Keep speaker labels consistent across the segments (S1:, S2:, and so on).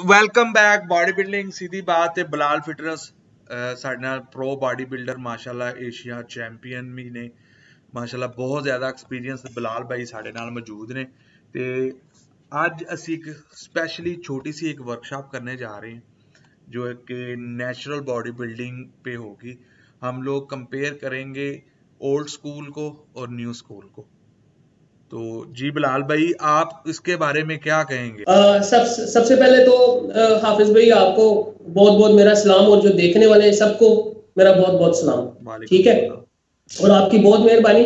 S1: Welcome back body building सीधी बात है Bilal fitness ਸਾਡੇ ਨਾਲ ਪ੍ਰੋ ਬਾਡੀ ਬਿਲਡਰ ਮਾਸ਼ਾਅੱਲਾ ਏਸ਼ੀਆ ਚੈਂਪੀਅਨ ਵੀ ਨੇ ਮਾਸ਼ਾਅੱਲਾ ਬਹੁਤ ਜ਼ਿਆਦਾ ਐਕਸਪੀਰੀਅੰਸ ਬਿਲਾਲ ਭਾਈ ਸਾਡੇ ਨਾਲ ਮੌਜੂਦ ਨੇ ਤੇ ਅੱਜ ਅਸੀਂ ਇੱਕ स्पेशली छोटी सी एक वर्कशॉप करने जा रहे हैं जो कि नेचुरल बॉडी बिल्डिंग पे होगी। हम लोग कंपेयर करेंगे ओल्ड स्कूल को और न्यू स्कूल को। तो जी बिलाल भाई आप इसके बारे में क्या कहेंगे?
S2: सबसे पहले तो हाफिज भाई आपको बहुत बहुत मेरा सलाम और जो देखने वाले हैं सबको मेरा बहुत बहुत सलाम। ठीक है, और आपकी बहुत मेहरबानी,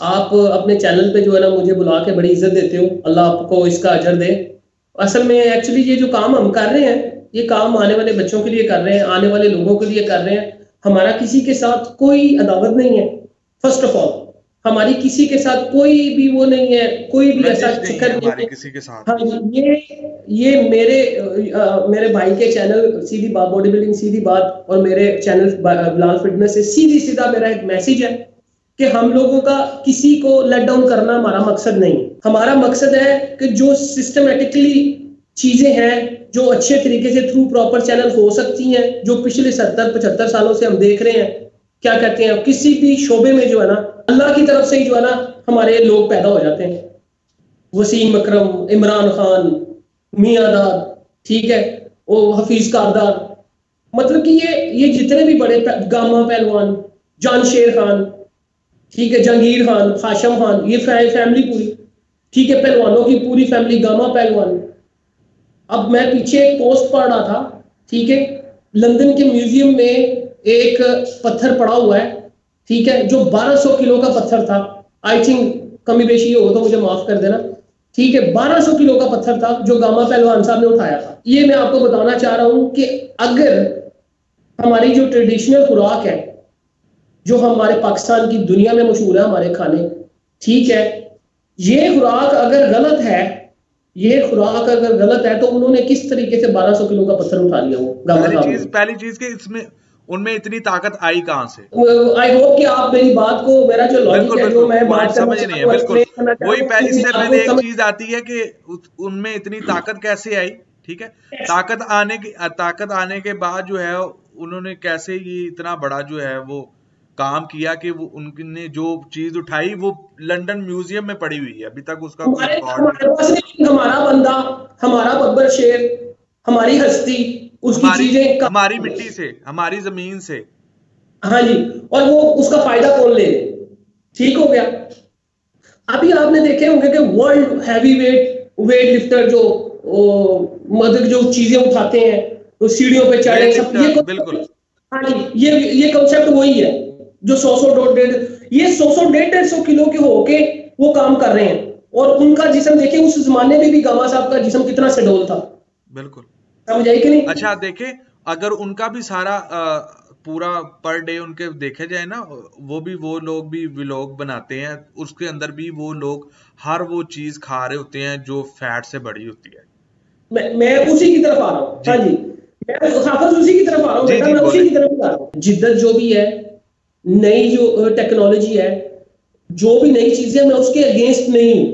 S2: आप अपने चैनल पे जो है ना मुझे बुला के बड़ी इज्जत देते हो, अल्लाह आपको इसका अजर दे। असल में एक्चुअली ये जो काम हम कर रहे हैं ये काम आने वाले बच्चों के लिए कर रहे हैं, आने वाले लोगों के लिए कर रहे हैं। हमारा किसी के साथ कोई अदावत नहीं है। फर्स्ट ऑफ ऑल हमारी किसी के साथ कोई भी वो नहीं है, कोई भी ऐसा चक्कर नहीं है
S1: किसी के साथ।
S2: हाँ, ये मेरे भाई के चैनल सीधी बात बॉडी बिल्डिंग सीधी बात और मेरे चैनल बिलाल फिटनेस से सीधी सीधा मेरा एक मैसेज है कि हम लोगों का किसी को लेट डाउन करना हमारा मकसद नहीं। हमारा मकसद है कि जो सिस्टमेटिकली चीजें हैं जो अच्छे तरीके से थ्रू प्रॉपर चैनल हो सकती हैं, जो पिछले 70-75 सालों से हम देख रहे हैं, क्या कहते हैं, किसी भी शोबे में जो है ना अल्लाह की तरफ से ही जो है ना हमारे लोग पैदा हो जाते हैं। वसीम अकरम, इमरान खान, मियां दाद, ठीक है, वो हफीज कारदार, मतलब कि ये जितने भी बड़े गामा पहलवान, जानशेर खान, ठीक है, जहांगीर खान, हाशम खान, ये फैमिली पूरी, ठीक है, पहलवानों की पूरी फैमिली, गामा पहलवान। अब मैं पीछे एक पोस्ट पढ़ रहा था, ठीक है, लंदन के म्यूजियम में एक पत्थर पड़ा हुआ है, ठीक है, जो 1200 किलो का पत्थर था। आई थिंक कमी बेशी हो तो मुझे माफ कर देना, ठीक है, 1200 किलो का पत्थर था जो गामा पहलवान साहब ने उठाया था। ये मैं आपको बताना चाह रहा हूं कि अगर हमारी जो ट्रेडिशनल खुराक है, जो हमारे पाकिस्तान की दुनिया में मशहूर है हमारे खाने, ठीक है, ये खुराक अगर गलत है, ये खुराक अगर गलत है तो उन्होंने किस तरीके से 1200 किलो का पत्थर उठा लिया? वो
S1: पहली चीज के इसमें उनमें इतनी ताकत आई कहां से?
S2: आई होप कि आप मेरी बात को, मेरा जो लॉजिक है जो मैं बात
S1: समझ नहीं है, बिल्कुल वही इससे पहले एक चीज आती है कि उनमें इतनी ताकत कैसे आई। ठीक है, ताकत आने के बाद जो है उन्होंने कैसे ये इतना बड़ा जो है वो काम किया कि वो उनने जो चीज उठाई वो लंदन म्यूजियम में पड़ी हुई है, अभी तक उसका
S2: हमारा बंदा, हमारा बब्बर शेर, हमारी हस्ती, उसकी चीजें
S1: हमारी मिट्टी से, हमारी जमीन से,
S2: हाँ जी, और वो उसका फायदा कौन ले? ठीक हो गया। अभी आपने देखे होंगे कि वर्ल्ड हैवी वेट लिफ्टर जो मतलब जो चीजें उठाते हैं तो सीढ़ियों पे चढ़े सब, ये
S1: बिल्कुल,
S2: हाँ जी, ये कांसेप्ट वही है जो 100-150 किलो के होके वो काम कर रहे हैं। और उनका जिस्म देखिए, उस जमाने में भी गामा साहब का जिस्म कितना सडोल था।
S1: बिल्कुल,
S2: समझ आई कि नहीं?
S1: अच्छा देखे, अगर उनका भी सारा पूरा पर डे उनके देखे जाए ना, वो लोग भी व्लॉग बनाते हैं, उसके अंदर भी वो लोग हर वो चीज खा रहे होते हैं जो फैट से बड़ी होती है।
S2: मैं उसी की तरफ आ रहा हूँ। हाँ जी, मैं उसी की तरफ आ रहा हूँ, मैं उसी की तरफ आ रहा हूँ। जिद्दत जो भी है, नई जो टेक्नोलॉजी है, जो भी नई चीजें, मैं उसके अगेंस्ट नहीं हूँ।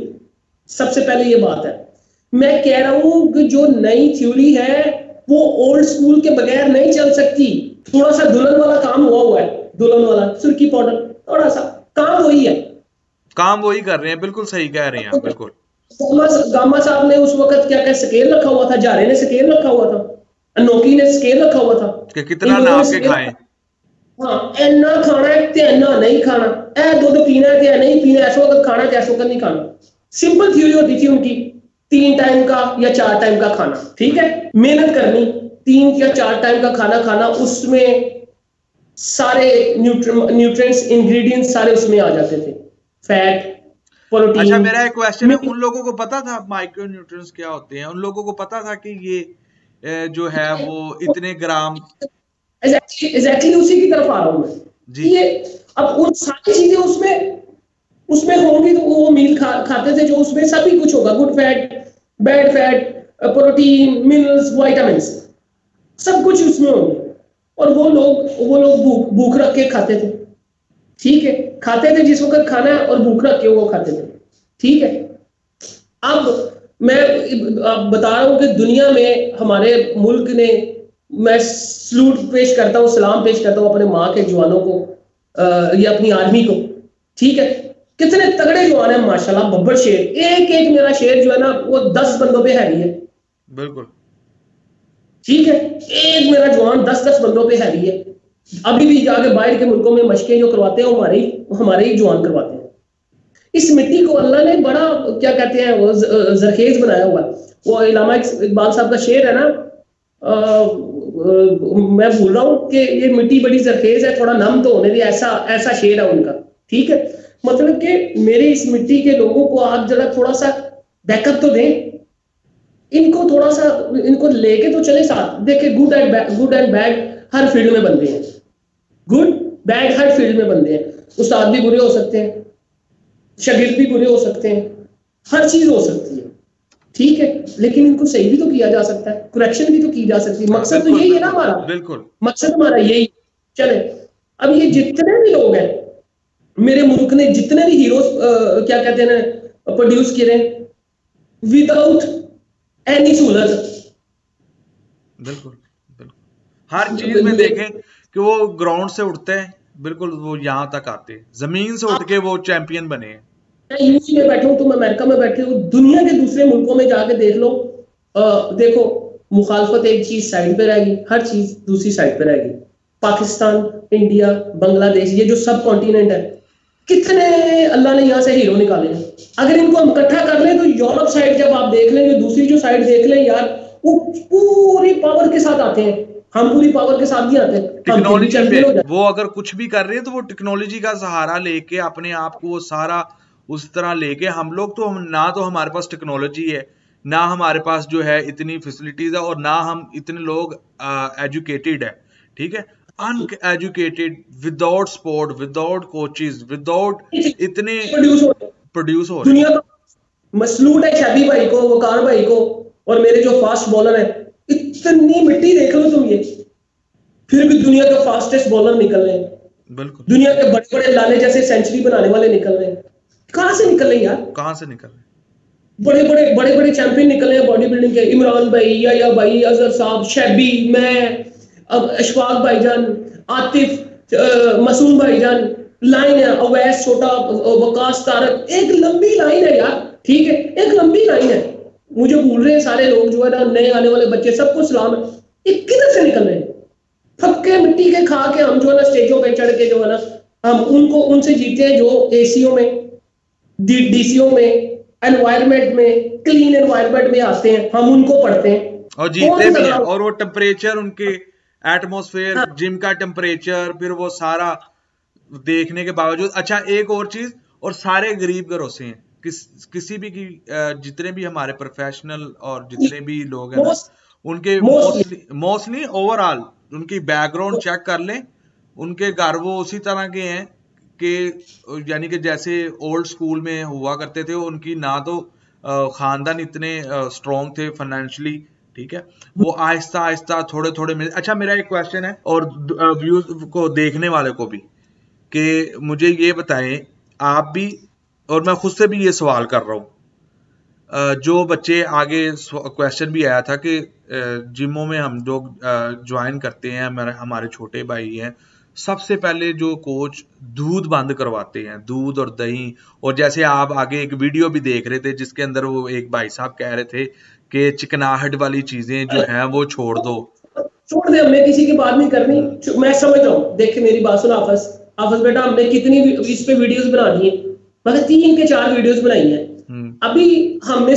S2: सबसे पहले ये बात है, मैं कह रहा हूं कि जो नई थ्योरी है वो ओल्ड स्कूल के बगैर नहीं चल सकती। थोड़ा सा दुल्हन वाला काम हुआ है, दुल्हन वाला सुर्खी पाउडर, थोड़ा सा काम वही है,
S1: काम वही कर रहे हैं। बिल्कुल सही कह रहे हैं आप, बिल्कुल।
S2: गामा साहब ने उस वक्त क्या क्या स्केल रखा हुआ था, जारे ने स्केल रखा हुआ था, अनोखी ने स्केल रखा हुआ था
S1: कि कितना नाप के खाएं।
S2: हाँ, इतना खाना है ते इतना नहीं खाना, ए दूध पीना है ते नहीं पीना, ऐसा वक्त खाना है ऐसा वक्त नहीं खाना। सिंपल थ्योरी होती थी उनकी, 3 टाइम का या 4 टाइम का खाना, ठीक है, मेहनत करनी, 3 या 4 टाइम का खाना खाना, उसमें सारे न्यूट्रिएंट्स इंग्रेडिएंट्स सारे उसमें आ जाते थे, फैट, प्रोटीन।
S1: अच्छा, मेरा एक क्वेश्चन है, उन लोगों को पता था माइक्रो न्यूट्रिएंट्स क्या होते हैं? उन लोगों को पता था कि ये जो है वो इतने ग्राम?
S2: एग्जैक्टली उसी की तरफ आ रहा हूं मैं जी। ये अब उन सारी चीजें उसमें होंगी तो वो मील खाते थे जो उसमें सभी कुछ होगा, good fat, bad fat, protein, minerals, vitamins, सब कुछ उसमें होंगे। और वो लोग भूख रख के खाते थे, ठीक है, खाते थे जिस वक्त खाना है और भूख रख के वो खाते थे, ठीक है। अब मैं बता रहा हूँ कि दुनिया में हमारे मुल्क ने, मैं सलूट पेश करता हूँ, सलाम पेश करता हूँ अपने माँ के जवानों को या अपनी आर्मी को, ठीक है। कितने तगड़े जवान है माशाल्लाह, बब्बर शेर, एक एक मेरा शेर जो है ना वो 10 बंदों पे हैवी है।
S1: बिल्कुल
S2: ठीक है, एक मेरा जवान 10-10 बंदों पे हैवी है। अभी भी जाके बाहर के मुल्कों में मशकें जो करवाते हैं हमारे ही जवान करवाते हैं। इस मिट्टी को अल्लाह ने बड़ा क्या कहते हैं वो जरखेज बनाया हुआ है। वो इलामा इकबाल साहब का शेर है ना, मैं भूल रहा हूँ कि ये मिट्टी बड़ी जरखेज है, थोड़ा नम तो होने दी, ऐसा ऐसा शेर है उनका, ठीक है। मतलब कि मेरे इस मिट्टी के लोगों को आप जरा थोड़ा सा बैकअप तो दें, इनको थोड़ा सा, इनको लेके तो चले साथ। देखिए good and bad her field में बनते हैं, गुड बैड हर फील्ड में बनते हैं। उस्ताद भी बुरे हो सकते हैं, शागिर्द भी बुरे हो सकते हैं, हर चीज हो सकती है, ठीक है। लेकिन इनको सही भी तो किया जा सकता है, करेक्शन भी तो की जा सकती है। मकसद तो यही है ना हमारा,
S1: बिल्कुल
S2: मकसद हमारा यही। चले अब ये जितने भी लोग हैं मेरे मुल्क ने, जितने भी हीरोज क्या कहते हैं प्रोड्यूस किए विदाउट एनी सहूलत,
S1: बिल्कुल बिल्कुल हर चीज में देखें कि वो ग्राउंड से उठते हैं, बिल्कुल वो यहाँ तक आते हैं, जमीन से उठ के वो चैंपियन बने हैं।
S2: मैं यूएसए में बैठा हूँ, तुम अमेरिका में बैठे हो, दुनिया के दूसरे मुल्कों में जाके देख लो, देखो मुखालफत एक चीज साइड पे रहेगी, हर चीज दूसरी साइड पे रहेगी। पाकिस्तान, इंडिया, बांग्लादेश, ये जो सब कॉन्टिनेंट है, कितने अल्लाह ने यहाँ से हीरो निकाले हैं। अगर इनको हम इकट्ठा कर लें तो यूरोप साइड जब आप देख लें, जो दूसरी जो साइड देख लें यार, वो पूरी पावर के साथ आते हैं, हम पूरी पावर के साथ नहीं आते।
S1: टेक्नोलॉजी पे वो अगर कुछ भी कर रहे हैं तो वो टेक्नोलॉजी का सहारा लेके अपने आप को वो सारा उस तरह लेके, हम लोग तो ना तो हमारे पास टेक्नोलॉजी है, ना हमारे पास जो है इतनी फैसिलिटीज है, और ना हम इतने लोग एजुकेटेड है, ठीक है। Uneducated, without sport, without coaches, without इतने प्रोड्यूस हो रहे हैं।
S2: मसलूट है शादी भाई को, वकार भाई को, और मेरे जो फास्ट बॉलर है, इतनी मिट्टी देख लो तुम, ये फिर भी दुनिया के फास्टेस्ट बॉलर निकल रहे हैं,
S1: बिल्कुल
S2: दुनिया के बड़े बड़े लाले जैसे सेंचुरी बनाने वाले निकल रहे हैं। कहां से निकल रहे हैं यार,
S1: कहां से निकल रहे हैं?
S2: बड़े बड़े चैंपियन निकले हैं बॉडी बिल्डिंग के, इमरान भाई, या भाई, अजहर साहब, शैबी, मैं, अब अशफाक भाईजान, आतिफ, मासूम भाईजान, लाइन है, अवैस, छोटा, वकास, तारक, एक लंबी लाइन है यार, ठीक है, एक लंबी लाइन है। मुझे भूल रहे हैं सारे लोग जो है ना, नए आने वाले बच्चे, सबको सलाम है। ये किधर से निकल रहे हैं? थक्के मिट्टी के खा के हम जो है ना स्टेजों पे चढ़ के जो है ना, हम उनसे जीते हैं जो एसीओ में, डीसीओ में, एनवायरमेंट में, क्लीन एनवायरमेंट में आते हैं, हम उनको पढ़ते हैं
S1: और जीते भी हैं। और वो टेम्परेचर, उनके एटमॉस्फेयर, जिम का टेम्परेचर, फिर वो सारा देखने के बावजूद। अच्छा एक और चीज, और सारे गरीब घरों से हैं, किसी भी की जितने भी हमारे प्रोफेशनल और जितने भी लोग हैं ना, उनके मोस्टली ओवरऑल उनकी बैकग्राउंड चेक कर लें, उनके घर वो उसी तरह के हैं कि यानी कि जैसे ओल्ड स्कूल में हुआ करते थे। उनकी ना तो खानदान इतने स्ट्रॉन्ग थे फाइनेंशियली, ठीक है, वो आहिस्ता आहिस्ता थोड़े थोड़े मिले। अच्छा मेरा एक क्वेश्चन है, और व्यूज को देखने वाले को भी, कि मुझे ये बताएं आप भी, और मैं खुद से भी ये सवाल कर रहा हूँ, जो बच्चे आगे क्वेश्चन भी आया था कि जिमों में हम लोग ज्वाइन करते हैं, हमारे छोटे भाई हैं, सबसे पहले जो कोच दूध बंद करवाते हैं, दूध और दही। और जैसे आप आगे एक वीडियो भी देख रहे थे जिसके अंदर वो एक भाई साहब कह रहे थे कि चिकनाहट वाली चीजें जो हैं वो छोड़ दो,
S2: छोड़ दे, हमने किसी की बात नहीं करनी। मैं समझ रहा हूँ, देखिए मेरी बात सुनो हाफिज बेटा, हमने कितनी इस पे वीडियोस बना दी है, मगर 3 के 4 वीडियोस बनाई है। अभी हमने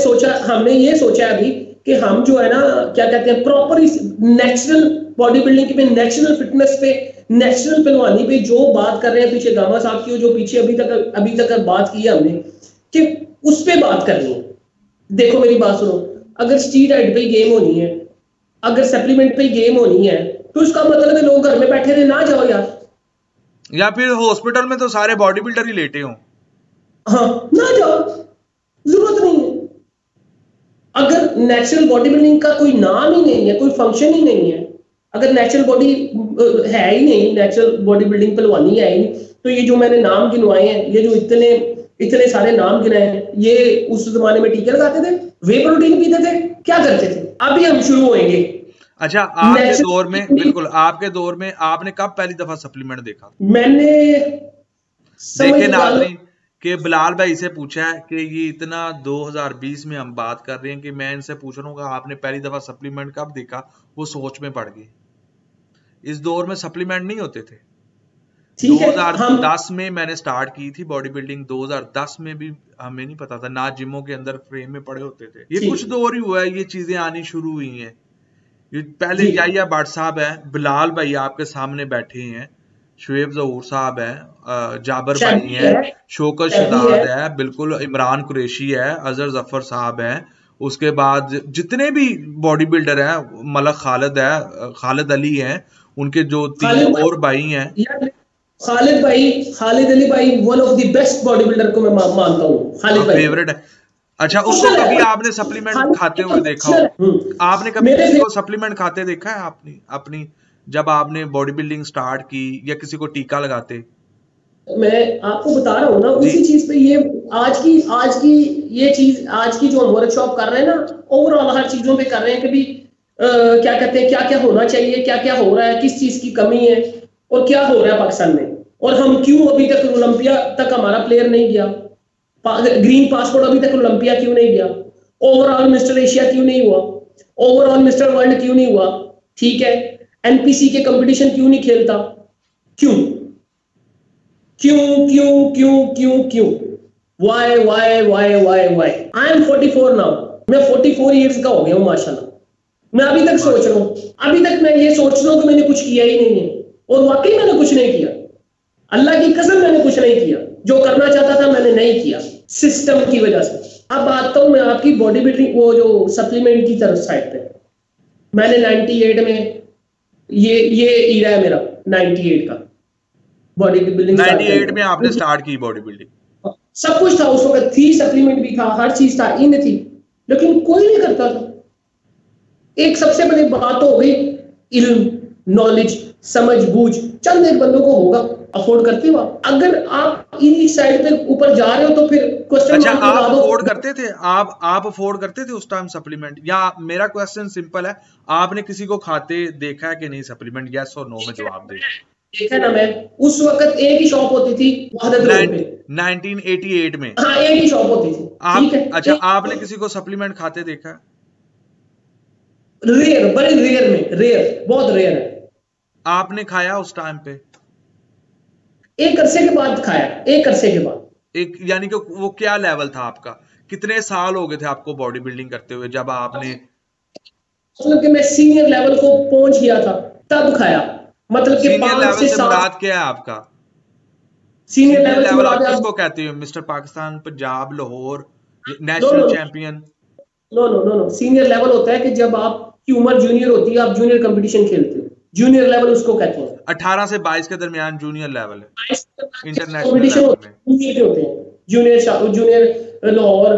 S2: ये सोचा अभी कि हम जो है ना क्या कहते हैं, प्रॉपर नेचुरल बॉडी बिल्डिंग पे, नेचुरल फिटनेस पे, नेचुरल पहलवानी पे जो बात कर रहे हैं, पीछे गामा साहब की जो पीछे अभी तक बात की है हमने, कि उस पे बात करनी है। देखो मेरी बात सुनो, अगर स्टीरॉइड पे गेम होनी है, अगर सप्लीमेंट पे गेम होनी है, तो उसका मतलब है लोग घर में बैठे रहे, ना जाओ यार,
S1: या फिर हॉस्पिटल में तो सारे बॉडी बिल्डर ही लेटे हों,
S2: हाँ ना जाओ, जरूरत नहीं है। अगर नेचुरल बॉडी बिल्डिंग का कोई नाम ही नहीं है, कोई फंक्शन ही नहीं है, अगर नेचुरल बॉडी है ही नहीं, नेचुरल बॉडी बिल्डिंग पहलवानी है ही नहीं, तो ये जो मैंने नाम गिनवाए हैं, ये जो इतने इतने सारे नाम गिनाए, ये उस जमाने में टीके लगाते थे, वे प्रोटीन पीते थे, क्या करते थे? अभी हम शुरू होंगे।
S1: अच्छा, आपके दौर में, बिल्कुल आपके दौर में आपने कब पहली दफा सप्लीमेंट देखा?
S2: मैंने
S1: देखे नाज़रीन कि बिलाल भाई से पूछा है कि ये इतना 2020 में हम बात कर रहे हैं कि मैं इनसे पूछ रहा हूँ कि आपने पहली दफा सप्लीमेंट कब देखा, वो सोच में पड़ गई। इस दौर में सप्लीमेंट नहीं होते थे। 2010 में मैंने स्टार्ट की थी बॉडी बिल्डिंग, 2010 में भी हमें नहीं पता था, ना जिमों के अंदर फ्रेम में पड़े होते थे। ये कुछ दौर ही हुआ है, ये चीजें आनी शुरू हुई हैं। ये पहले याहिया भट्ट साहब है, बिलाल भाई आपके सामने बैठे हैं, शुएब ज़हूर साहब है, जाबर भाई हैं, शौकत शहजाद है, बिल्कुल इमरान कुरैशी है, अजहर जफर साहब है, उसके बाद जितने भी बॉडी बिल्डर हैं, मलक खालिद है, खालिद अली हैं, उनके जो 3 और भाई हैं,
S2: खालिद अली भाई one of the best body builder को मैं मानता हूँ, खालिद भाई
S1: फेवरेट है। अच्छा, उसको कभी आपने सप्लीमेंट खाते हुए देखा हो? आपने कभी किसी को सप्लीमेंट खाते देखा है अपनी जब आपने बॉडी बिल्डिंग स्टार्ट की, या किसी को टीका लगाते?
S2: मैं आपको बता रहा हूँ ना, उसी चीज पे ये आज की ये चीज, आज की जो हम वर्कशॉप कर रहे हैं ना, ओवरऑल हर चीजों पे कर रहे हैं कि भी क्या कहते हैं, क्या क्या होना चाहिए, क्या क्या हो रहा है, किस चीज की कमी है और क्या हो रहा है पाकिस्तान में, और हम क्यों अभी तक ओलंपिया तक हमारा प्लेयर नहीं गया, ग्रीन पासपोर्ट अभी तक ओलंपिया क्यों नहीं गया, ओवरऑल मिस्टर एशिया क्यों नहीं हुआ, ओवरऑल मिस्टर वर्ल्ड क्यों नहीं हुआ, ठीक है, एनपीसी के कंपटीशन क्यों नहीं खेलता, क्यों क्यों क्यों क्यों क्यों क्यों why why why why why. I am 44 now, मैं 44 इयर्स का हो गया हूँ माशाल्लाह। मैं अभी तक सोच रहा हूँ, अभी तक मैं ये सोच रहा हूँ कि मैंने कुछ किया ही नहीं है, और वाकई मैंने कुछ नहीं किया, अल्लाह की कसम मैंने कुछ नहीं किया, जो करना चाहता था मैंने नहीं किया, सिस्टम की वजह से। अब आता हूँ मैं आपकी बॉडी बिल्डिंग, वो जो सप्लीमेंट की तरफ साइड पे, मैंने 98 में ये ईरा है मेरा 98 का बॉडी बिल्डिंग।
S1: 98 में आपने स्टार्ट की बॉडी बिल्डिंग?
S2: सब कुछ था उस वक्त, थी सप्लीमेंट भी था, हर चीज था, इन थी, लेकिन कोई नहीं करता था। एक सबसे बड़ी बात हो गई, इल्म, नॉलेज, समझ बूझ चंद एक बंदों को होगा, अफोर्ड करते हो। अगर आप इन्हीं साइड पे ऊपर जा रहे हो तो फिर क्वेश्चन।
S1: अच्छा, आप अफोर्ड करते थे? आप अफोर्ड करते थे उस टाइम सप्लीमेंट? या मेरा क्वेश्चन सिंपल है, आपने किसी को खाते देखा है कि नहीं सप्लीमेंट? यस और नो में जवाब दे।
S2: देखा ना, मैं उस वक्त एक ही शॉप होती थी वहादत रोड पे,
S1: 1988 में।
S2: हाँ, एक ही शॉप होती थी, ठीक है।
S1: अच्छा, आपने किसी को सप्लीमेंट खाते देखा है?
S2: रेयर, बड़ी रेयर में, रेयर, बहुत रेयर है।
S1: आपने खाया उस टाइम पे?
S2: एक अरसे के बाद खाया, एक अरसे के बाद।
S1: एक यानी कि वो क्या लेवल था आपका? कितने साल हो गए थे आपको बॉडी बिल्डिंग करते हुए जब आपने?
S2: मतलब कि मैं सीनियर लेवल को पहुंच गया था तब खाया, मतलब कि 5 से 7।
S1: मुराद क्या है आपका
S2: सीनियर लेवल?
S1: आप किसको कहते हो? Mister Pakistan, Punjab, Lahore, national champion?
S2: No no no no, senior level होता है कि जब आपकी उम्र जूनियर होती है, आप जूनियर कंपटीशन खेलते हो, जूनियर लेवल उसको कहते हैं।
S1: 18 से 22 के दरमियान जूनियर लेवल है, इंटरनेशनल
S2: कंपटीशन होते हैं। जूनियर लाहौर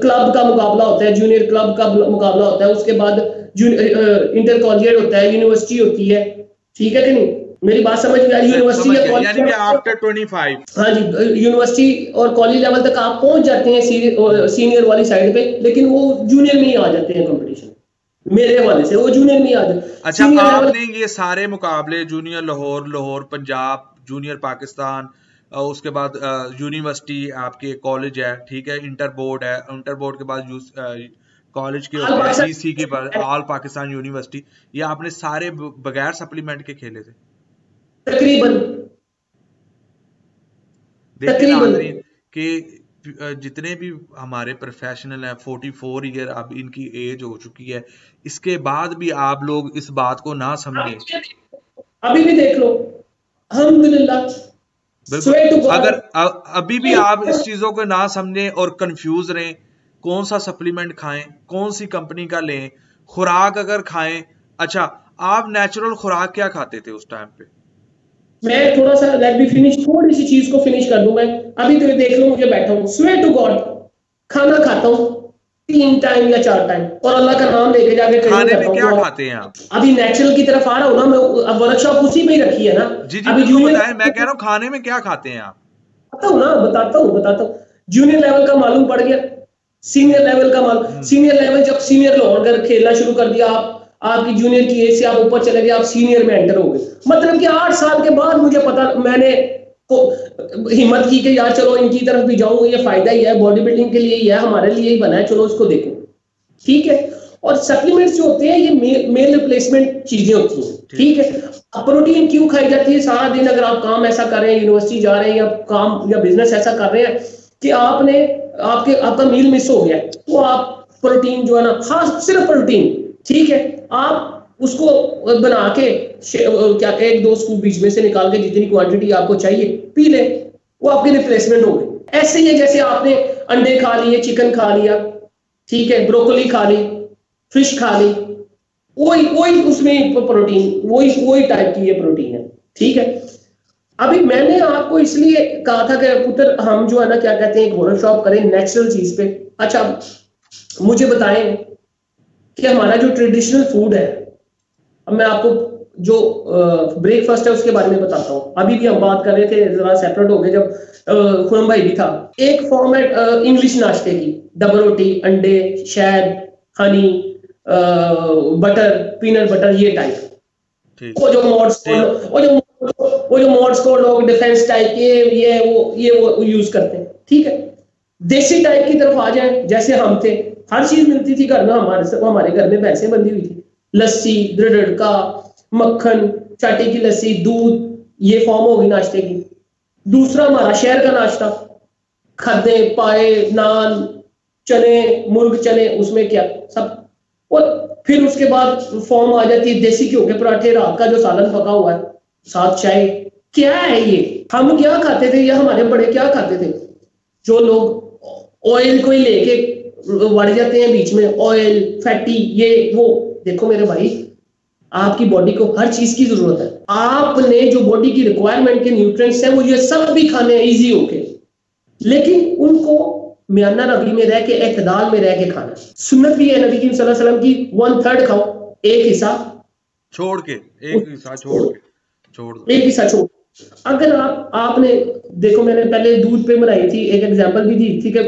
S2: क्लब का मुकाबला होता है, जूनियर क्लब का मुकाबला होता है, उसके बाद इंटर कॉलेजिएट होता है, यूनिवर्सिटी होती है, ठीक है कि नहीं? मेरी बात समझ में आई? यूनिवर्सिटी या कॉलेज,
S1: यानी कि आफ्टर 25।
S2: हाँ जी, यूनिवर्सिटी और कॉलेज लेवल तक आप पहुंच जाते हैं सीनियर वाली साइड पे, लेकिन वो जूनियर में ही आ जाते हैं कंपटीशन, मेरे हवाले से वो जूनियर में ही आ जाते।
S1: अच्छा, आपने ये सारे मुकाबले, जूनियर लाहौर, लाहौर पंजाब, जूनियर पाकिस्तान, उसके बाद यूनिवर्सिटी आपके कॉलेज है, ठीक है, इंटर बोर्ड है, इंटर बोर्ड के बाद कॉलेज के होते हैं, ईसी के बाद ऑल पाकिस्तान यूनिवर्सिटी, ये आपने सारे बगैर सप्लीमेंट के खेले थे
S2: तकरीबन?
S1: देखिए कि जितने भी हमारे प्रोफेशनल हैं, 44 ईयर अब इनकी एज हो चुकी है, इसके बाद भी आप लोग इस बात को ना समझे।
S2: अभी भी देख लो, अल्हम्दुलिल्लाह,
S1: अगर अभी भी आप इस चीजों को ना समझें और कंफ्यूज रहें, कौन सा सप्लीमेंट खाएं, कौन सी कंपनी का लें, खुराक अगर खाएं। अच्छा, आप नेचुरल खुराक क्या खाते थे उस टाइम पे?
S2: मैं थोड़ा सा लेट बी फिनिश, थोड़ी सी चीज को फिनिश कर दूं। मैं अभी तो देख लो, मुझे बैठा हूं, स्वेयर टू गॉड, खाना खाता हूं 3 टाइम या 4 टाइम, और अल्लाह का नाम लेके जाके
S1: खाने में क्या खाते हैं आप?
S2: अभी नेचुरल की तरफ आ रहा हूं ना मैं, अब वर्कशॉप उसी में ही रखी है ना।
S1: जी जी, अभी बताएं, मैं कह रहा हूं खाने में क्या खाते हैं आप?
S2: बताता हूं ना, बताता हूं। जूनियर लेवल का मालूम पड़ गया, सीनियर लेवल का मालूम, सीनियर लेवल जब सीनियर अगर खेलना शुरू कर दिया, आपकी जूनियर की एज से आप ऊपर चले गए, आप सीनियर में एंटर हो गए, मतलब कि 8 साल के बाद मुझे पता, मैंने को हिम्मत की कि यार चलो इनकी तरफ भी जाऊं, ये फायदा ही है, बॉडी बिल्डिंग के लिए ही है, हमारे लिए ही बना है, चलो उसको देखो, ठीक है। और सप्लीमेंट्स जो होते हैं ये मेल रिप्लेसमेंट चीजें होती हैं, ठीक है। प्रोटीन क्यों खाई जाती है? सारा दिन अगर आप काम ऐसा कर रहे हैं, यूनिवर्सिटी जा रहे हैं या काम या बिजनेस ऐसा कर रहे हैं कि आपका मील मिस हो गया, तो आप प्रोटीन जो है ना, खास सिर्फ प्रोटीन, ठीक है, आप उसको बना के क्या 1-2 स्कूप बीच में से निकाल के जितनी क्वांटिटी आपको चाहिए पी ले, वो आपके रिप्लेसमेंट हो गए। ऐसे ही है जैसे आपने अंडे खा लिए, चिकन खा लिया, ठीक है, ब्रोकली खा ली, फिश खा ली, वही उसमें प्रोटीन, वही टाइप की ये प्रोटीन है, ठीक है। अभी मैंने आपको इसलिए कहा था कि पुत्र हम जो है ना क्या कहते हैं, एक वर्कशॉप करें नेचुरल चीज पे। अच्छा मुझे बताएं कि हमारा जो ट्रेडिशनल फूड है, अब मैं आपको जो ब्रेकफास्ट है उसके बारे में बताता हूँ। अभी भी हम बात कर रहे थे, जरा सेपरेट हो गए जब खुरम भाई भी था। एक फॉर्म है इंग्लिश नाश्ते की, डबल रोटी, अंडे, शहद, हनी, बटर, पीनट बटर, ये टाइप। वो जो मॉड्स को लोग डिफेंस टाइप ये वो यूज करते हैं, ठीक है। देसी टाइप की तरफ आ जाए, जैसे हम थे, हर चीज मिलती थी घर में, हमारे घर में भैंसें बंधी हुई थी, लस्सी, दृढ़ का मक्खन, चाटी की लस्सी, दूध, ये फॉर्म होगी नाश्ते की। दूसरा हमारा शहर का नाश्ता, खद्दे, पाए, नान, चने, मुर्ग चने, उसमें क्या सब। और फिर उसके बाद फॉर्म आ जाती है देसी घी के पराठे, रात का जो सालन पका हुआ है, साथ चाय। क्या है ये? हम क्या खाते थे या हमारे बड़े क्या खाते थे? जो लोग ऑयल को ही लेके बढ़ जाते हैं बीच में, ऑयल, फैटी, ये वो। देखो मेरे भाई, आपकी बॉडी को हर चीज की जरूरत है, आपने जो बॉडी की रिक्वायरमेंट के न्यूट्रिएंट्स हैं वो ये सब भी खाने हैं इजी होके, लेकिन उनको म्याना रवि में रह के, इत्तेदाल में रह के खाना। सुन्नत भी है नबी की सल्लल्लाहु अलैहि वसल्लम की, 1/3 खाओ, एक हिस्सा
S1: छोड़ के, एक हिस्सा छोड़ दो,
S2: एक हिस्सा छोड़। अगर आपने देखो, मैंने पहले दूध पे बनाई थी, एक एग्जांपल भी दी थी कि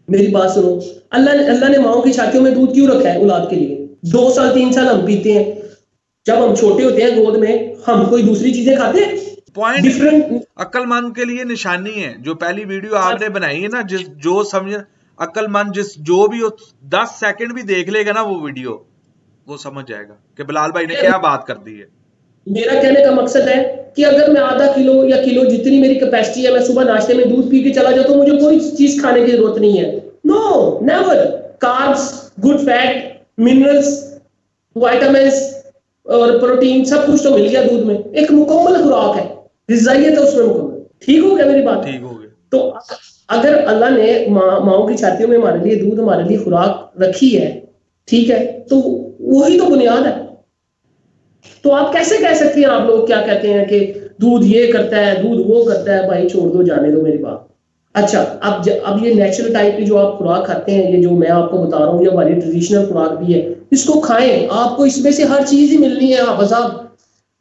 S2: मेरी बात सुनो, अल्लाह ने माओ की छातियों में दूध क्यों रखा है? औलाद के लिए। 2 साल 3 साल हम पीते हैं, जब हम छोटे होते हैं गोद में, हम कोई दूसरी चीजें खाते हैं?
S1: पॉइंट डिफरेंट अक्लमंद के लिए निशानी है। जो पहली वीडियो आपने बनाई है ना, जो समझ अक्लमंद, जो भी 10 सेकंड भी देख लेगा ना वो वीडियो, वो समझ जाएगा कि बिलाल भाई ने क्या बात कर दी है।
S2: मेरा कहने का मकसद है कि अगर मैं आधा किलो या किलो जितनी मेरी कैपेसिटी है, मैं सुबह नाश्ते में दूध पी के चला जाता हूं, मुझे कोई चीज खाने की जरूरत नहीं है। No, never. Carbs, good fat, minerals, vitamins और प्रोटीन सब कुछ तो मिल गया दूध में। एक मुकम्मल खुराक है, ग़िज़ाइयत है उसमें मुकम्मल। ठीक हो गया मेरी बात?
S1: ठीक हो गया।
S2: तो अगर अल्लाह ने माओ की छातियों में हमारे लिए दूध, हमारे लिए खुराक रखी है, ठीक है, तो वही तो बुनियाद है। तो आप कैसे कह सकते हैं, आप लोग क्या कहते हैं कि दूध ये करता है, दूध वो करता है? भाई छोड़ दो, जाने दो मेरी बात। अच्छा, अब ये नेचुरल टाइप की जो आप खुराक खाते हैं, ये जो मैं आपको बता रहा हूँ, ये हमारी ट्रेडिशनल खुराक भी है, इसको खाएं। आपको इसमें से हर चीज ही मिलनी है। आप साहब,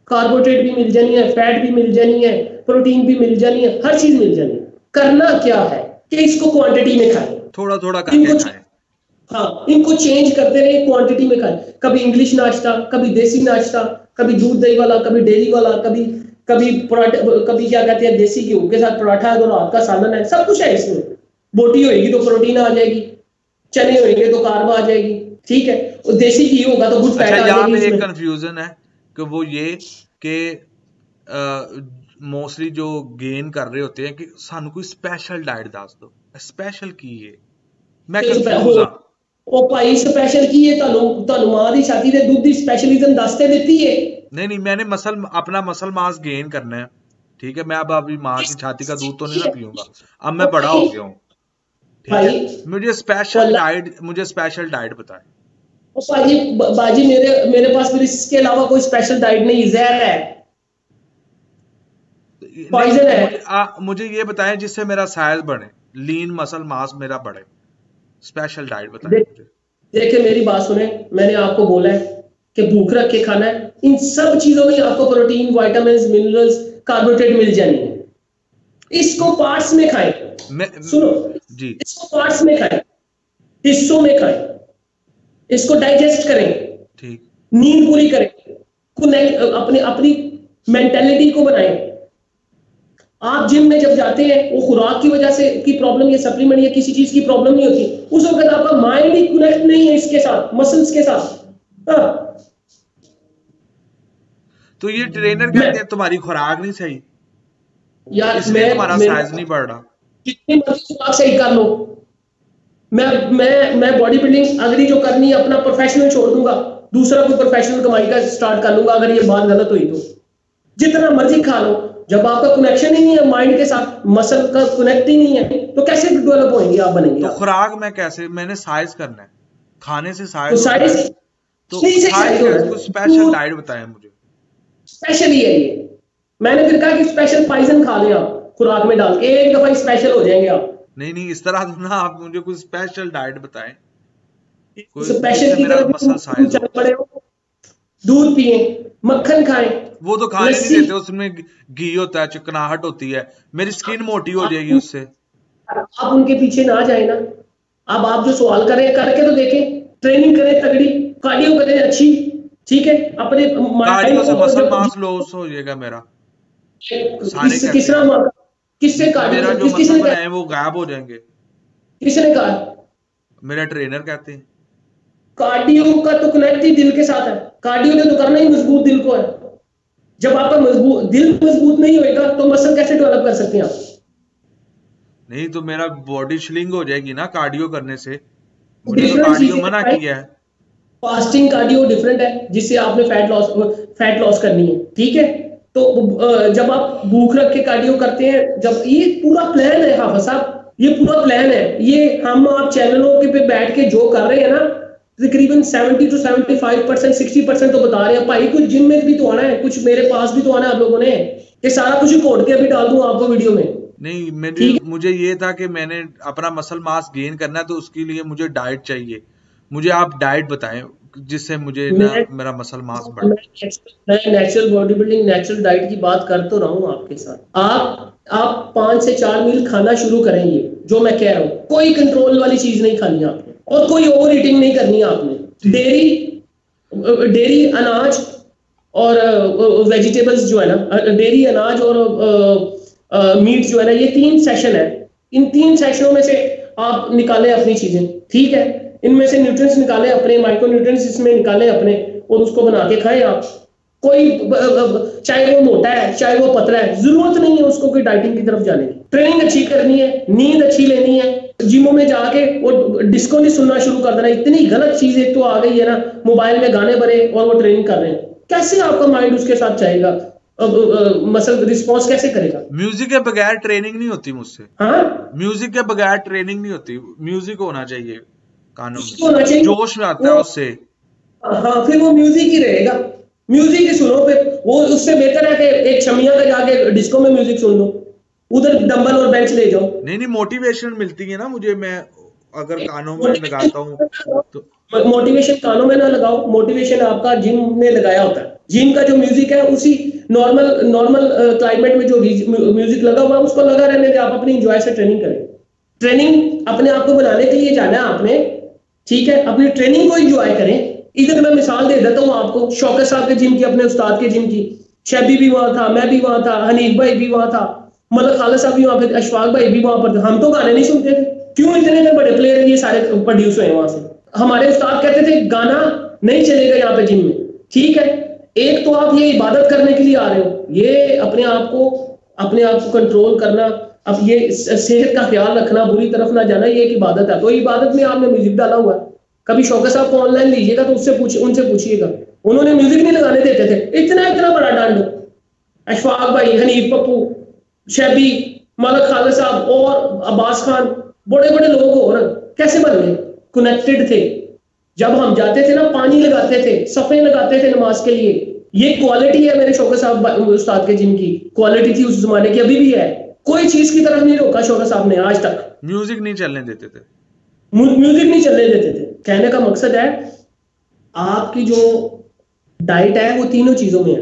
S2: कार्बोहाइड्रेट भी मिल जानी है, फैट भी मिल जानी है, प्रोटीन भी मिल जानी है, हर चीज मिल जानी है। करना क्या है कि इसको क्वांटिटी में खाएं,
S1: थोड़ा थोड़ा करके खाएं।
S2: हाँ, इनको चेंज करते रहे, क्वांटिटी में खाएं। कभी इंग्लिश नाश्ता, कभी देसी नाश्ता, कभी दूध दही वाला, कभी डेयरी वाला, कभी पराठे, कभी क्या कहते हैं देसी घी के साथ पराठा है तो रात का सालन है, सब कुछ है इसमें। बोटी होएगी तो प्रोटीन आ जाएगी, चने होंगे तो कार्ब आ जाएगी, ठीक है, और देसी घी होगा तो गुड फैट आ जाएगी।
S1: यहाँ पे एक कंफ्यूजन है कि वो ये कि मोस्टली जो गेन कर रहे होते हैं कि सानू कोई स्पेशल डाइट दस दो, स्पेशल की है, मैं कंफ्यूज हां।
S2: ਉਹ ਭਾਈ स्पेशल की है, ਤੁਹਾਨੂੰ ਮਾਂ ਦੀ ਛਾਤੀ ਦੇ ਦੁੱਧ ਦੀ स्पेशलिज्म ਦੱਸ ਤੇ ਦਿੱਤੀ है।
S1: नहीं, मैंने अपना मसल मास गेन करना है, ठीक है। मैं अब अभी माँ की छाती का दूध तो नहीं ना पीऊंगा, अब मैं बड़ा हो गया हूँ, ठीक है। मुझे स्पेशल डाइट बताएं।
S2: बाजी मेरे पास फिर इसके अलावा कोई स्पेशल डाइट नहीं, जहर है, पॉइजन है।
S1: मुझे ये बताएं जिससे मेरा साइज बढ़े, लीन मसल मास मेरा बढ़े, स्पेशल डाइट बताएं।
S2: देखिए मेरी बात सुने, मैंने आपको बोला है कि भूख रख के खाना है। इन सब चीजों में आपको प्रोटीन, विटामिन्स, मिनरल्स, कार्बोहाइड्रेट मिल जानी है। इसको पार्ट्स में खाएं, सुनो
S1: जी
S2: इसको पार्ट्स में खाएं, हिस्सों में खाएं, इसको डाइजेस्ट करें,
S1: ठीक,
S2: नींद पूरी करें, अपनी अपनी मेंटेलिटी को बनाएं। आप जिम में जब जाते हैं वो खुराक की वजह से की प्रॉब्लम या सप्लीमेंट या किसी चीज की प्रॉब्लम नहीं होती, उस वक्त आपका माइंड ही कनेक्ट नहीं है इसके साथ, मसल्स के साथ। हाँ।
S1: तो ये ट्रेनर कहते हैं तुम्हारी खुराक नहीं सही
S2: यार,
S1: इसलिए तुम्हारा साइज नहीं बढ़ रहा।
S2: जितनी मर्जी खुराक सही कर लो, मैं बॉडी बिल्डिंग अगर जो करनी है अपना प्रोफेशनल छोड़ दूंगा, दूसरा कोई प्रोफेशनल कमाई का स्टार्ट कर लूंगा अगर ये बात गलत हुई तो। जितना मर्जी खा लो, जब आपका कनेक्शन ही नहीं है माइंड के साथ, मसल का कनेक्ट ही नहीं है, तो कैसे डेवलप होंगे आप, बनेंगे
S1: तो खुराक में कैसे, मैंने साइज करना है, खाने से साइज
S2: तो साइज
S1: तो साइज स्पेशल डाइट बताएं मुझे।
S2: स्पेशल ही है ये, मैंने फिर कहा कि स्पेशल पाइजन खा लें आप खुराक में डाल के, एक दफा स्पेशल हो जाएंगे आप।
S1: नहीं इस तरह तो ना, आप मुझे कुछ स्पेशल डाइट बताएं,
S2: कोई स्पेशल की तरह पड़े हो, दूध पिए, मक्खन खाएं।
S1: वो तो खाने नहीं देते, उसमें घी होता है, चिकनाहट होती है, मेरी स्किन मोटी हो जाएगी उससे।
S2: आप उनके पीछे ना जाए ना, अब आप जो सवाल करें करके तो देखें, ट्रेनिंग करें तगड़ी, कार्डियो करें अच्छी, ठीक है, अपने
S1: कार्डियो से मसल मास लॉस हो जाएगा मेरा,
S2: किससे
S1: मेरा जो मसल बनाए वो गायब हो जाएंगे,
S2: किसने कहा?
S1: मेरा ट्रेनर कहते हैं।
S2: कार्डियो का तो कनेक्ट ही दिल के साथ है, कार्डियो ने तो करना ही मजबूत दिल को है। जब आपका दिल मजबूत नहीं होएगा तो मसल कैसे डेवलप कर सकते हैं आप?
S1: नहीं तो मेरा बॉडी स्लिंग हो जाएगी ना कार्डियो करने से, मुझे तो कार्डियो मना किया है।
S2: फास्टिंग कार्डियो डिफरेंट है, जिससे आपने फैट लॉस करनी है, ठीक है। तो जब आप भूख रख के कार्डियो करते हैं, जब ये पूरा प्लान है हाफिज साहब, ये पूरा प्लान है, ये हम आप चैनलों के पे बैठ के जो कर रहे हैं ना, तकरीबन 70 to 75%, 60% तो बता रहे हैं भाई, कुछ जिम में भी तो आना है, कुछ मेरे पास भी तो आना है आप लोगों ने, ये सारा कुछ कोड के अभी डाल दूं आपको वीडियो में।
S1: नहीं मुझे ये था कि मैंने अपना मसल मास गेन करना है, तो उसके लिए मुझे डाइट चाहिए, मुझे आप डाइट बताएं जिससे मुझे मेरा मसल मास बढ़े।
S2: मैं natural body building, natural diet की बात कर तो रहा हूँ आपके साथ। आप 5 से 4 मील खाना शुरू करेंगे, जो मैं कह रहा हूँ, कोई कंट्रोल वाली चीज नहीं खानी आपने, और कोई ओवर ईटिंग नहीं करनी आपने। डेयरी अनाज और वेजिटेबल्स जो है ना, डेयरी अनाज और मीट जो है ना, ये 3 सेशन है, इन 3 सेशनों में से आप निकालें अपनी चीजें, ठीक है, इनमें से न्यूट्रिएंट्स निकालें अपने, माइक्रो न्यूट्रिएंट्स इसमें निकालें अपने, और उसको बना के खाएं आप। कोई चाहे वो मोटा है चाहे वो पतला है, जरूरत नहीं है उसको कोई डाइटिंग की तरफ जाने की। ट्रेनिंग अच्छी करनी है, नींद अच्छी लेनी है, जिमों में जाके वो डिस्को नहीं सुनना शुरू कर देना। इतनी गलत चीज एक तो आ गई है ना, मोबाइल में गाने बने और वो ट्रेनिंग कर रहे हैं, कैसे आपका माइंड उसके साथ जाएगा, मसल रिस्पॉन्स कैसे करेगा?
S1: म्यूजिक के बगैर ट्रेनिंग नहीं होती मुझसे।
S2: हाँ,
S1: म्यूजिक के बगैर ट्रेनिंग नहीं होती, म्यूजिक होना चाहिए कानों में, जोश में आता है उससे।
S2: हाँ, फिर वो म्यूजिक ही रहेगा, म्यूजिक ही सुनो फिर। वो उससे बेहतर है कि एक शमिया का जाके डिस्को में म्यूजिक सुन लो, उधर डंबल और बेंच ले जाओ।
S1: नहीं मोटिवेशन मिलती है ना मुझे, मैं अगर कानों में लगाता हूँ तो।
S2: मोटिवेशन कानों में ना लगाओ, मोटिवेशन आपका जिम में लगाया होता है। जिम का जो म्यूजिक है उसी नॉर्मल क्लाइमेट में जो म्यूजिक लगा हुआ है उसको लगा रहने दे, आप अपनी इंजॉय से ट्रेनिंग करें। ट्रेनिंग अपने आप को बनाने के लिए जाना है आपने, ठीक है, अपनी ट्रेनिंग को एंजॉय करें। इधर मैं मिसाल दे देता हूँ आपको, शौकत साहब के जिम की, अपने उस्ताद के जिम की। शैबी भी वहां था, मैं भी वहां था, हनीफ भाई भी वहां था, मतलब खालिद साहब भी वहां पे, अशफाक भाई भी वहां पर थे। हम तो गाने नहीं सुनते थे, क्यों? इतने बड़े प्लेयर ये सारे प्रोड्यूस हुए वहां से। हमारे उस्ताद कहते थे गाना नहीं चलेगा यहाँ पे जिम में, ठीक है। एक तो आप ये इबादत करने के लिए आ रहे हो, ये अपने आप को कंट्रोल करना, अब ये सेहत का ख्याल रखना, बुरी तरफ ना जाना, ये एक इबादत है। तो इबादत में आपने म्यूजिक डाला हुआ है। कभी शौकत साहब को ऑनलाइन लीजिएगा तो उनसे पूछिएगा, उन्होंने म्यूजिक नहीं लगाने देते थे। इतना बड़ा डांड, अशफाक भाई, हनीफ पप्पू, शैबी, मलक खालिद साहब और अब्बास खान, बड़े बड़े लोग हो ना, कैसे बन गए? कनेक्टेड थे। जब हम जाते थे ना, पानी लगाते थे, सफे लगाते थे नमाज के लिए। ये क्वालिटी है मेरे शौकत साहब उस्ताद के जिम की, क्वालिटी थी उस जमाने की, अभी भी है। कोई चीज की तरफ नहीं रोका शौकत साहब ने आज तक।
S1: म्यूजिक नहीं चलने देते थे,
S2: म्यूजिक नहीं चलने देते थे। कहने का मकसद है, आपकी जो डाइट है वो तीनों चीजों में है,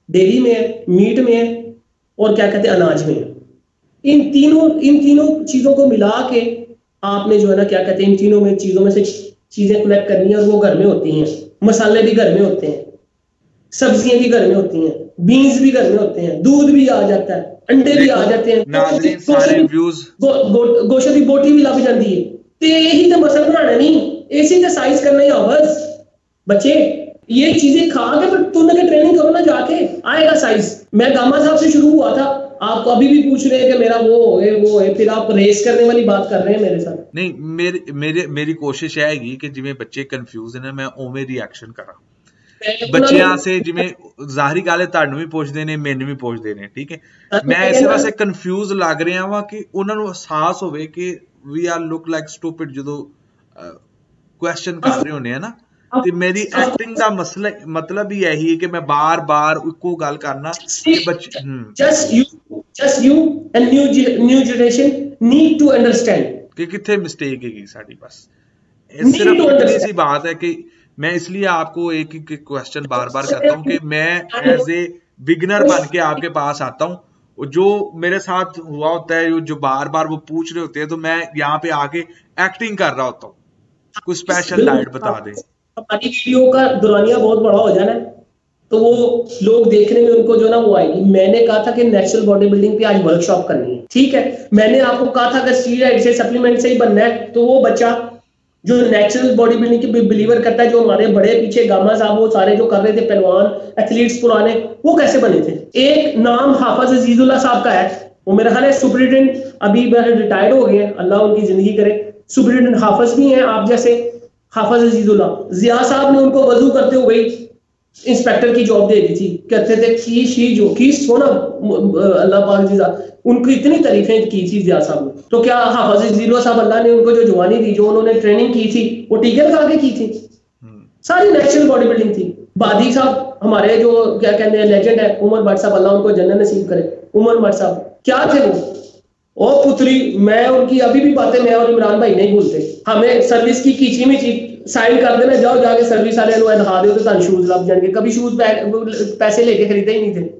S2: डेयरी में है, मीट में है, और क्या कहते हैं, अनाज में है। इन तीनों चीजों को मिला के आपने जो है ना क्या कहते हैं, इन तीनों में चीजों में से चीजें कलेक्ट करनी है, और वो घर में होती हैं। मसाले भी घर में होते हैं, सब्जियां भी घर में होती हैं, बीन्स भी घर में होते हैं, दूध भी आ जाता है, अंडे भी आ जाते हैं, गोश्त की बोटी भी लग जाती है। तो यही तो मसल बनाना नहीं, ऐसी तो साइज करना ही बस बच्चे। ये चीजें खा के फिर तुमने के ट्रेनिंग करो ना, जाके आएगा साइज। मैं गामा साहब से शुरू हुआ था, आप अभी भी पूछ रहे हैं कि मेरा वो है, फिर आप रेस करने वाली बात कर रहे हैं मेरे साथ।
S1: नहीं, मेरी कोशिश हैगी कि जिवें बच्चे कंफ्यूज ने मैं उवें रिएक्शन करा ਬੱਚਿਆਂ ਸੇ ਜਿਵੇਂ ਜ਼ਾਹਰੀ ਗੱਲ ਹੈ ਤੁਹਾਨੂੰ ਵੀ ਪੁੱਛਦੇ ਨੇ ਮੈਨੂੰ ਵੀ ਪੁੱਛਦੇ ਨੇ, ਠੀਕ ਹੈ। ਮੈਂ ਇਸੇ ਵਾਸਤੇ ਕਨਫਿਊਜ਼ ਲੱਗ ਰਿਹਾ ਵਾਂ ਕਿ ਉਹਨਾਂ ਨੂੰ ਅਹਿਸਾਸ ਹੋਵੇ ਕਿ we are look like stupid ਜਦੋਂ ਕੁਐਸਚਨ ਕਰ ਰਹੇ ਹੁੰਦੇ ਆ ਨਾ। ਤੇ ਮੇਰੀ ਐਕਟਿੰਗ ਦਾ ਮਸਲਾ ਮਤਲਬ ਹੀ ਇਹੀ ਹੈ ਕਿ ਮੈਂ ਬਾਰ-ਬਾਰ ਇੱਕੋ ਗੱਲ ਕਰਨਾ ਕਿ ਬੱਚੇ
S2: just you and new generation need to understand
S1: कि कितने मिस्टेक है साड़ी। बस सिर्फ इतनी सी बात है कि मैं इसलिए आपको एक ही क्वेश्चन बार बार करता हूं कि मैं एज ए बिगिनर बन के आपके पास आता हूं। जो मेरे साथ हुआ होता है, जो बार बार वो पूछ रहे होते हैं, तो मैं यहाँ पे आके एक्टिंग कर रहा होता हूँ। कोई स्पेशल डाइट बता दे।
S2: हमारी वीडियो का दुरानिया बहुत बड़ा हो जाना है तो वो लोग देखने में उनको जो ना वो आएगी। मैंने कहा था कि नेचुरल बॉडी बिल्डिंग पे आज वर्कशॉप करनी है, ठीक है। मैंने आपको कहा था अगर स्टीरॉइड से सप्लीमेंट से ही बनना है तो वो बच्चा जो नेचुरल बॉडी बिल्डिंग की बिलीवर करता है, जो हमारे बड़े पीछे गामा साहब वो सारे जो कर रहे थे पहलवान एथलीट्स पुराने, वो कैसे बने थे। एक नाम हाफिज अजीजुल्लाह साहब का है, वो मेरा ख्याल है सुपरिटेंडेंट, अभी रिटायर्ड हो गए हैं, अल्लाह उनकी जिंदगी करे। सुपरिटेंडेंट हाफिज भी हैं आप जैसे, हाफिज अजीजुल्लाह। जिया साहब ने उनको वजू करते हुए इंस्पेक्टर की जॉब दे दी थी, कहते थे की सोना अल्लाह पाक जी उनको इतनी तारीफें की थी जिया साहब ने। तो क्या हाफिज अजीजुल्लाह साहब अल्लाह ने उनको जो जवानी दी, जो उन्होंने ट्रेनिंग की थी, वो टीके लगा के की थी? सारी नेचुरल बॉडी बिल्डिंग थी। बादी साहब हमारे जो क्या कहते हैं लेजेंड है, उमर भट्ट साहब अल्लाह उनको जन्नत नसीब करे। उमर भट्ट साहब क्या थे वो, ओ पुत्री, मैं उनकी अभी भी बातें मैं और इमरान भाई नहीं भूलते। हमें सर्विस की खींची में साइन कर देना, जाओ जाके सर्विस वाले दिखा दो तो शूज लग जाएंगे। कभी शूज पैसे लेके खरीदे ही नहीं थे।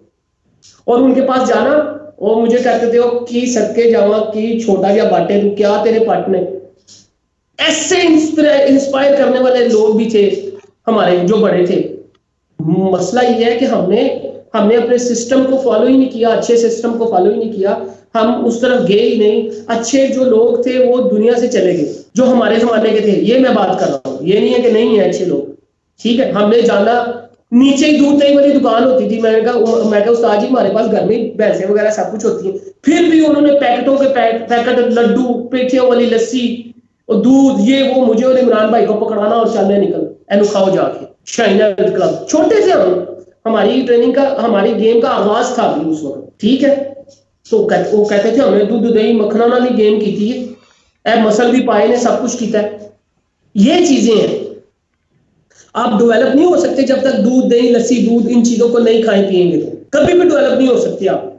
S2: और उनके पास जाना और मुझे कहते थे कि सदके जावा कि छोटा या बाटे तू क्या तेरे पट ने। ऐसे इंस्पायर करने वाले लोग भी थे हमारे जो बड़े थे। मसला ये है कि हमने अपने सिस्टम को फॉलो ही नहीं किया, अच्छे सिस्टम को फॉलो ही नहीं किया, हम उस तरफ गए ही नहीं। अच्छे जो लोग थे वो दुनिया से चले गए, जो हमारे जमाने के थे। ये मैं बात कर रहा हूँ, ये नहीं है कि नहीं है अच्छे लोग, ठीक है। हमने जाना, नीचे ही दूध दही वाली दुकान होती थी। मैं कहा उस्ताद जी हमारे पास घर में भैंसें वगैरह सब कुछ होती है, फिर भी उन्होंने पैकेटों के पैकेट लड्डू, पेठियों वाली लस्सी और दूध, ये वो मुझे और इमरान भाई को पकड़ाना और चलने निकल एनु खाओ जाके शाइन हेल्थ क्लब। छोटे थे हम, हमारी ट्रेनिंग का, हमारी गेम का आगाज था अभी उस वक्त, ठीक है। तो वो कहते थे हमने दूध दही मक्खना वाली गेम की थी, ए मसल भी पाए ने सब कुछ किया। ये चीजें हैं, आप डेवलप नहीं हो सकते जब तक दूध दही लस्सी दूध इन चीजों को नहीं खाए पिएंगे, तो कभी भी डेवलप नहीं हो सकते आप।